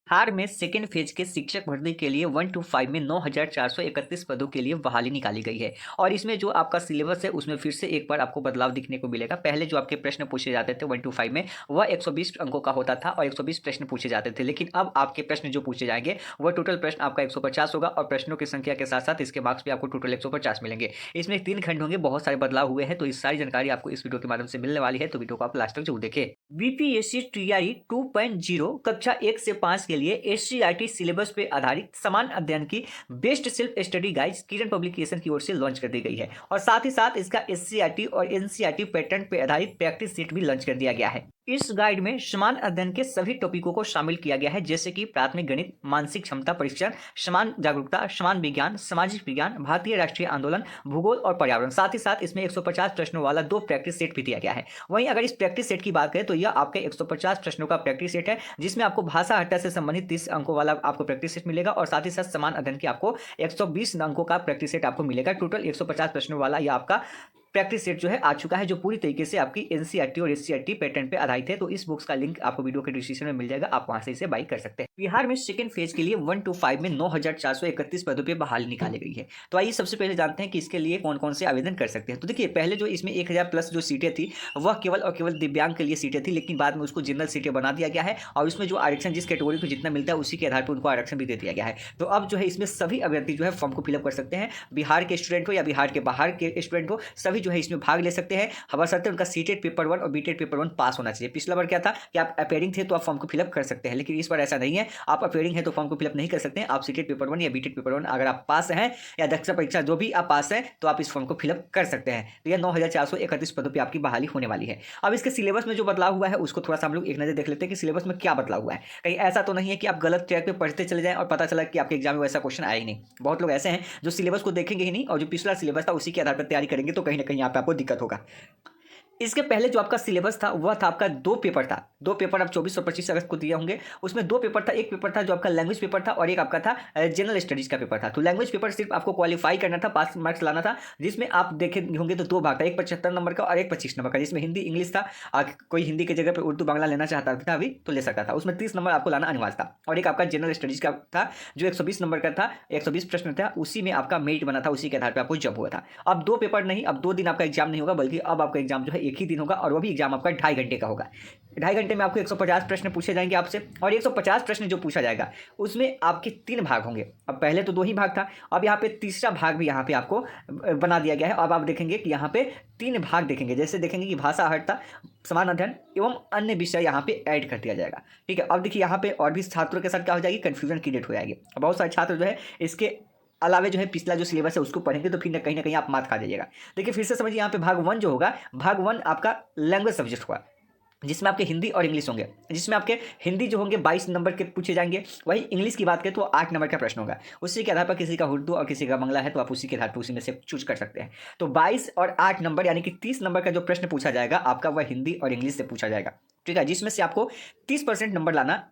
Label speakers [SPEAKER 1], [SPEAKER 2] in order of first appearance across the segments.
[SPEAKER 1] बिहार में second phase के शिक्षक भर्ती के लिए 1 to 5 में 9,431 पदों के लिए बहाली निकाली गई है। और इसमें जो आपका सिलेबस है उसमें फिर से एक बार आपको बदलाव दिखने को मिलेगा। पहले जो आपके प्रश्न पूछे जाते थे 1 to 5 में वह 120 अंकों का होता था और 120 प्रश्न पूछे जाते थे, लेकिन अब आपके प्रश्न जो पूछे जाएंगे वह टोटल प्रश्न आपका 150 होगा और प्रश्नों की संख्या के साथ साथ इसके मार्क्स भी आपको टोटल 150 मिलेंगे। इसमें 3 खंड होंगे, बहुत सारे बदलाव हुए हैं, तो इस सारी जानकारी आपको इस वीडियो के माध्यम से मिलने वाली है, तो वीडियो को आप लास्ट तक जरूर देखें। बीपीएससी टीआरई 2.0 कक्षा 1 से 5 के लिए एससीईआरटी सिलेबस पे आधारित समान अध्ययन की बेस्ट सेल्फ स्टडी गाइड किरण पब्लिकेशन की ओर से लॉन्च कर दी गई है और साथ ही साथ इसका एससीईआरटी और एनसीईआरटी पैटर्न पे आधारित प्रैक्टिस सेट भी लॉन्च कर दिया गया है। इस गाइड में समान अध्ययन के सभी टॉपिकों को शामिल किया गया है, जैसे कि प्राथमिक गणित, मानसिक क्षमता परीक्षण, समान जागरूकता, समान विज्ञान, सामाजिक विज्ञान, भारतीय राष्ट्रीय आंदोलन, भूगोल और पर्यावरण। साथ ही साथ इसमें 150 प्रश्नों वाला 2 प्रैक्टिस सेट भी दिया गया है। वहीं अगर इस प्रैक्टिस सेट की बात करें तो यह आपके 150 प्रश्नों का प्रैक्टिस सेट है, जिसमें आपको भाषा हट्टा से संबंधित 30 अंकों वाला आपको प्रैक्टिस सेट मिलेगा और साथ ही साथ समान अध्ययन के आपको 120 अंकों का प्रैक्टिस सेट आपको मिलेगा। टोटल 150 प्रश्नों वाला यह आपका प्रैक्टिस सेट जो है आ चुका है, जो पूरी तरीके से आपकी एनसीईआरटी और एससीईआरटी पैटर्न पे आधारित है। तो इस बुक्स का लिंक आपको वीडियो के डिस्क्रिप्शन में मिल जाएगा, आप वहां से इसे बाई कर सकते हैं। बिहार में सेकंड फेज के लिए 1 to 5 में 9,431 पदों पे बहाली निकाली गई है। तो आइए सबसे पहले जानते हैं कि इसके लिए कौन कौन से आवेदन कर सकते हैं। तो देखिए, पहले जो इसमें 1000 प्लस जो सीटें थी वह केवल और केवल दिव्यांग के लिए सीटें थी, लेकिन बाद में उसको जनरल सीटें बना दिया गया है और उसमें जो आरक्षण जिस कैटेगरी को जितना मिलता है उसी के आधार पर उनको आरक्षण भी दे दिया गया है। तो अब जो है इसमें सभी अभ्यर्थी जो है फॉर्म को फिलअप कर सकते हैं, बिहार के स्टूडेंट हो या बिहार के बाहर के स्टूडेंट हो, सभी जो है इसमें भाग ले सकते हैं। बशर्ते उनका सीटेट पेपर 1 और बीटेट पेपर 1 पास होना चाहिए। पिछला बार क्या था कि आप अपेयरिंग थे तो आप फॉर्म को फिलअप कर सकते हैं, लेकिन इस बार ऐसा नहीं है। आप अपेयरिंग है तो फॉर्म को फिलअप नहीं कर सकते हैं। आप सीटेट पेपर 1 या बीटेट पेपर 1 अगर आप पास हैं या दक्षता परीक्षा जो भी आप पास हैं तो आप इस फॉर्म को फिलअप कर सकते हैं। तो यह 9,431 पदों पर आपकी बहाली होने वाली है। अब इसके सिलेबस में जो बदलाव हुआ है उसको थोड़ा सा हम लोग एक नजर देख लेते हैं कि सिलेबस में क्या बदलाव हुआ है। कहीं ऐसा तो नहीं है कि आप गलत ट्रैक पे पढ़ते चले जाएं और पता चला कि आपके एग्जाम में वैसा क्वेश्चन आया ही नहीं। बहुत लोग ऐसे हैं जो सिलेबस को देखेंगे ही नहीं और जो पिछला सिलेबस था उसी के आधार पर तैयारी करेंगे, तो कहीं ना कहीं यहाँ पे आपको दिक्कत होगा। इसके पहले जो आपका सिलेबस था वह था आपका 2 पेपर था। 2 पेपर आप 24 और 25 अगस्त को दिए होंगे। उसमें 2 पेपर था। एक पेपर था जो आपका लैंग्वेज पेपर था और एक आपका था जनरल स्टडीज का पेपर था। तो लैंग्वेज पेपर सिर्फ आपको क्वालिफाई करना था, पास मार्क्स लाना था, जिसमें आप देखे होंगे तो 2 भाग था, एक 75 नंबर का और एक 25 नंबर का, जिसमें हिंदी इंग्लिश था। कोई हिंदी की जगह पर उर्दू बांग्ला लेना चाहता था अभी तो ले सकता था। उसमें 30 नंबर आपको लाना अनिवार्य था। और एक आपका जनरल स्टडीज का था जो 120 नंबर का था, 120 प्रश्न था, उसी में आपका मेरिट बना था, उसी के आधार पर आपको जॉब हुआ था। अब 2 पेपर नहीं, अब 2 दिन आपका एग्जाम नहीं होगा, बल्कि अब आपका एग्जाम जो है एक ही दिन होगा और वो एग्जाम आपका 2.5 घंटे का होगा। 2.5 घंटे में आपको 150 प्रश्न पूछे जाएंगे आपसे और 150 प्रश्न जो पूछा जाएगा उसमें आपके 3 भाग होंगे। अब पहले तो 2 ही भाग था, अब यहाँ पे तीसरा भाग भी यहाँ पे आपको बना दिया गया है। अब आप देखेंगे कि यहाँ पे 3 भाग देखेंगे, जैसे देखेंगे कि भाषा हटता, समान अध्ययन एवं अन्य विषय यहाँ पे ऐड कर दिया जाएगा। ठीक है, अब देखिए यहाँ पे और भी छात्रों के साथ क्या हो जाएगी, कन्फ्यूजन क्रिएट हो जाएगी। बहुत सारे छात्र जो है इसके अलावे जो है पिछला जो सिलेबस है उसको पढ़ेंगे तो फिर ना कहीं आप मात खा जाइएगा। देखिए फिर से समझिए, यहाँ पे भाग 1 जो होगा, भाग 1 आपका लैंग्वेज सब्जेक्ट होगा, जिसमें आपके हिंदी और इंग्लिश होंगे, जिसमें आपके हिंदी जो होंगे 22 नंबर के पूछे जाएंगे। वही इंग्लिश की बात करें तो 8 नंबर का प्रश्न होगा। उसी के आधार पर किसी का उर्दू और किसी का बांग्ला है तो आप उसी के आधार पर उसी में से चूज कर सकते हैं। तो 22 और 8 नंबर यानी कि 30 नंबर का जो प्रश्न पूछा जाएगा आपका वह हिंदी और इंग्लिश से पूछा जाएगा। ठीक है, जिसमें से आपको 30% नंबर लाना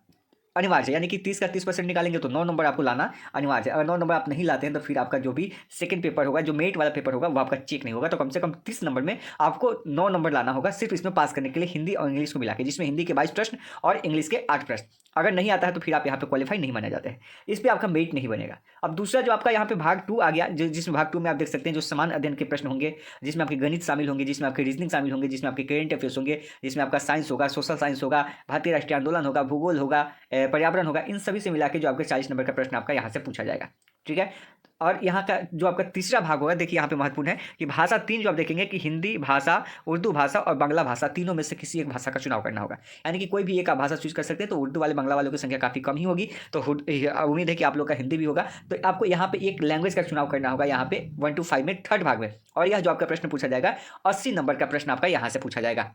[SPEAKER 1] अनिवार्य है, यानी कि 30 का 30% निकालेंगे तो 9 नंबर आपको लाना अनिवार्य है। अगर 9 नंबर आप नहीं लाते हैं तो फिर आपका जो भी सेकंड पेपर होगा, जो मेरिट वाला पेपर होगा, वो आपका चेक नहीं होगा। तो कम से कम 30 नंबर में आपको 9 नंबर लाना होगा सिर्फ इसमें पास करने के लिए, हिंदी और इंग्लिश को मिला के, जिसमें हिंदी के 22 प्रश्न और इंग्लिश के 8 प्रश्न। अगर नहीं आता है तो फिर आप यहाँ पे क्वालिफाई नहीं माने जाते हैं, इस पर आपका मेरिट नहीं बनेगा। अब दूसरा जो आपका यहाँ पे भाग 2 आ गया, जिसमें भाग 2 में आप देख सकते हैं जो समान अध्ययन के प्रश्न होंगे, जिसमें आपके गणित शामिल होंगे, जिसमें आपके रीजनिंग शामिल होंगे, जिसमें आपके करेंट अफेयर्स होंगे, जिसमें आपका साइंस होगा, सोशल साइंस होगा, भारतीय राष्ट्रीय आंदोलन होगा, भूगोल होगा, पर्यावरण होगा। इन सभी से मिला के जो आपके 40 नंबर का प्रश्न आपका यहाँ से पूछा जाएगा। ठीक है, और यहाँ का जो आपका तीसरा भाग होगा, देखिए यहाँ पे महत्वपूर्ण है कि भाषा 3 जो आप देखेंगे कि हिंदी भाषा, उर्दू भाषा और बांग्ला भाषा, तीनों में से किसी एक भाषा का चुनाव करना होगा। यानी कि कोई भी एक आप भाषा चूज कर सकते हैं। तो उर्दू वाले बांग्ला वालों की संख्या काफ़ी कम ही होगी, तो उम्मीद है कि आप लोग का हिंदी भी होगा। तो आपको यहाँ पे एक लैंग्वेज का चुनाव करना होगा, यहाँ पे 1 to 5 में 3rd भाग में। और यह जो आपका प्रश्न पूछा जाएगा 80 नंबर का प्रश्न आपका यहाँ से पूछा जाएगा।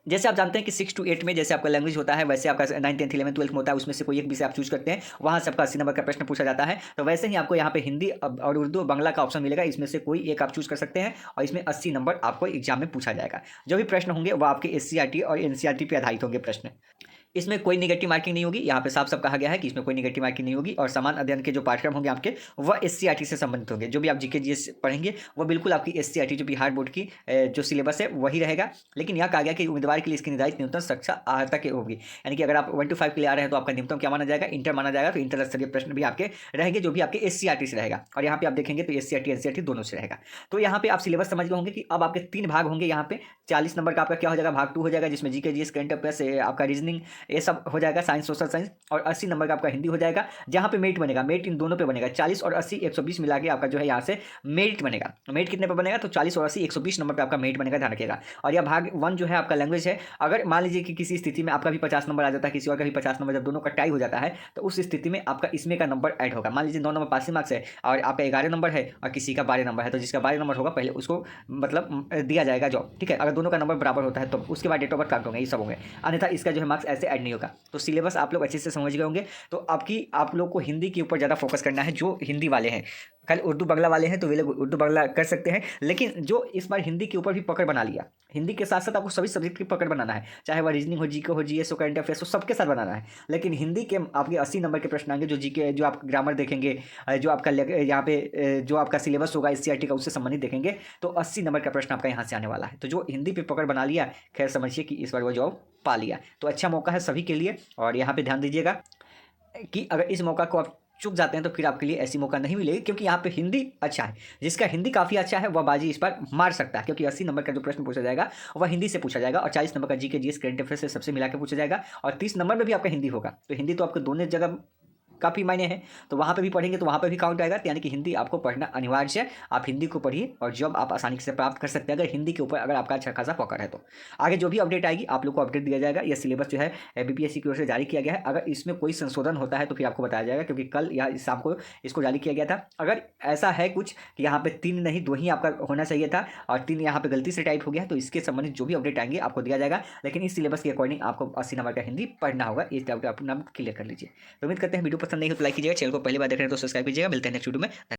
[SPEAKER 1] जैसे आप जानते हैं कि 6 to 8 में जैसे आपका लैंग्वेज होता है, वैसे आपका 9, 10, 11, 12 में होता है, उसमें से कोई एक विषय आप चूज करते हैं, वहाँ से आपका 80 नंबर का प्रश्न पूछा जाता है। तो वैसे ही आपको यहाँ पे हिंदी और उर्दू बांग्ला का ऑप्शन मिलेगा, इसमें से कोई एक आप चूज कर सकते हैं और इसमें 80 नंबर आपको एग्जाम में पूछा जाएगा। जो भी प्रश्न होंगे वो आपके एससीईआरटी और एनसीईआरटी पे आधारित होंगे प्रश्न। इसमें कोई नेगेटिव मार्किंग नहीं होगी, यहाँ पे साफ साफ कहा गया है कि इसमें कोई नेगेटिव मार्किंग नहीं होगी। और समान अध्ययन के जो पाठ्यक्रम होंगे आपके वह एससीईआरटी से संबंधित होंगे। जो भी आप जीके जीएस पढ़ेंगे वो बिल्कुल आपकी एससीईआरटी जो बिहार बोर्ड की जो सिलेबस है वही रहेगा। लेकिन यहाँ कहा गया कि उम्मीदवार के लिए इसकी निर्धारित न्यूनतम शिक्षा अर्हता की होगी, यानी कि अगर आप 1 to 5 के लिए आ रहे हैं तो आपका न्यूनतम क्या माना जाएगा, इंटर माना जाएगा। तो इंटर स्तरीय प्रश्न भी आपके रहेंगे जो भी आपके एससीईआरटी से रहेगा। और यहाँ पे आप देखेंगे तो एससीईआरटी एनसीईआरटी दोनों से रहेगा। तो यहाँ पे आप सिलेबस समझ गए होंगे कि अब आपके 3 भाग होंगे। यहाँ पे 40 नंबर का आपका क्या हो जाएगा, भाग 2 हो जाएगा, जिसमें जीके जीएस करंट अफेयर्स आपका रीजनिंग ये सब हो जाएगा, साइंस सोशल साइंस। और 80 नंबर का आपका हिंदी हो जाएगा, जहाँ पे मेरिट बनेगा। मेरिट इन दोनों पे बनेगा, 40 और 80 120 मिला के आपका जो है यहाँ से मेरिट बनेगा। मेरिट कितने पे बनेगा, तो 40 और 80 120 नंबर पे आपका मेरिट बनेगा, ध्यान रखिएगा। और यह भाग 1 जो है आपका लैंग्वेज है। अगर मान लीजिए कि किसी स्थिति में आपका भी 50 नंबर आ जाता है, किसी और का भी 50 नंबर, जब दोनों का टाई हो जाता है तो उस स्थिति में आपका इसमें का नंबर ऐड होगा। मान लीजिए 9 नंबर पासिंग मार्क्स है और आपका 11 नंबर है और किसी का 12 नंबर है, तो जिसका 12 नंबर होगा पहले उसको मतलब दिया जाएगा जॉब, ठीक है। अगर दोनों का नंबर बराबर होता है तो उसके बाद डेट ऑफ बर्थ काउंट होंगे, ये सब होंगे, अन्यथा इसका जो है मार्क्स ऐसे ऐड नहीं होगा। तो सिलेबस आप लोग अच्छे से समझ गए होंगे। तो आप लोग को हिंदी के ऊपर ज़्यादा फोकस करना है। जो हिंदी वाले हैं, कल उर्दू बंगला वाले हैं तो वे लोग उर्दू बंगला कर सकते हैं, लेकिन जो इस बार हिंदी के ऊपर भी पकड़ बना लिया, हिंदी के साथ साथ आपको सभी सब्जेक्ट की पकड़ बनाना है, चाहे वह रीजनिंग हो, जीके हो, जीएस हो, करंट अफेयर्स हो, सबके साथ बनाना है। लेकिन हिंदी के आपके 80 नंबर के प्रश्न आएंगे, जो जीके, जो आप ग्रामर देखेंगे, जो आपका यहाँ पे जो आपका सिलेबस होगा एससीईआरटी का उससे संबंधित देखेंगे, तो 80 नंबर का प्रश्न आपका यहाँ से आने वाला है। तो जो हिंदी पे पकड़ बना लिया, खैर समझिए कि इस बार वो जॉब पा लिया। तो अच्छा मौका है सभी के लिए। और यहाँ पे ध्यान दीजिएगा कि अगर इस मौका को आप चूक जाते हैं तो फिर आपके लिए ऐसी मौका नहीं मिलेगी, क्योंकि यहाँ पे हिंदी अच्छा है। जिसका हिंदी काफ़ी अच्छा है वह बाजी इस बार मार सकता है, क्योंकि 80 नंबर का जो प्रश्न पूछा जाएगा वह हिंदी से पूछा जाएगा और 40 नंबर का जीके जीएस करंट अफेयर्स से सबसे मिला के पूछा जाएगा और 30 नंबर में भी आपका हिंदी होगा। तो हिंदी तो आपको दोनों जगह काफ़ी मायने हैं, तो वहाँ पे भी पढ़ेंगे तो वहाँ पे भी काउंट आएगा। यानी कि हिंदी आपको पढ़ना अनिवार्य है। आप हिंदी को पढ़िए और जॉब आप आसानी से प्राप्त कर सकते हैं अगर हिंदी के ऊपर अगर आपका अच्छा खासा पकड़ है तो। आगे जो भी अपडेट आएगी आप लोग को अपडेट दिया जाएगा। यह सिलेबस जो है बीपीएससी की ओर से जारी किया गया है। अगर इसमें कोई संशोधन होता है तो फिर आपको बताया जाएगा, क्योंकि कल या इस शाम को इसको जारी किया गया था। अगर ऐसा है कुछ कि यहाँ पे 3 नहीं 2 ही आपका होना चाहिए था और 3 यहाँ पे गलती से टाइप हो गया, तो इसके संबंधित जो भी अपडेट आएंगे आपको दिया जाएगा। लेकिन इस सिलेबस के अकॉर्डिंग आपको 80 नंबर का हिंदी पढ़ना होगा। इस डाउट अपना क्लियर कर लीजिए। तो उम्मीद करते हैं वीडियो पसंद नहीं हो तो लाइक कीजिएगा, चैनल को पहली बार देख रहे हैं तो सब्सक्राइब कीजिएगा। मिलते हैं नेक्स्ट वीडियो में।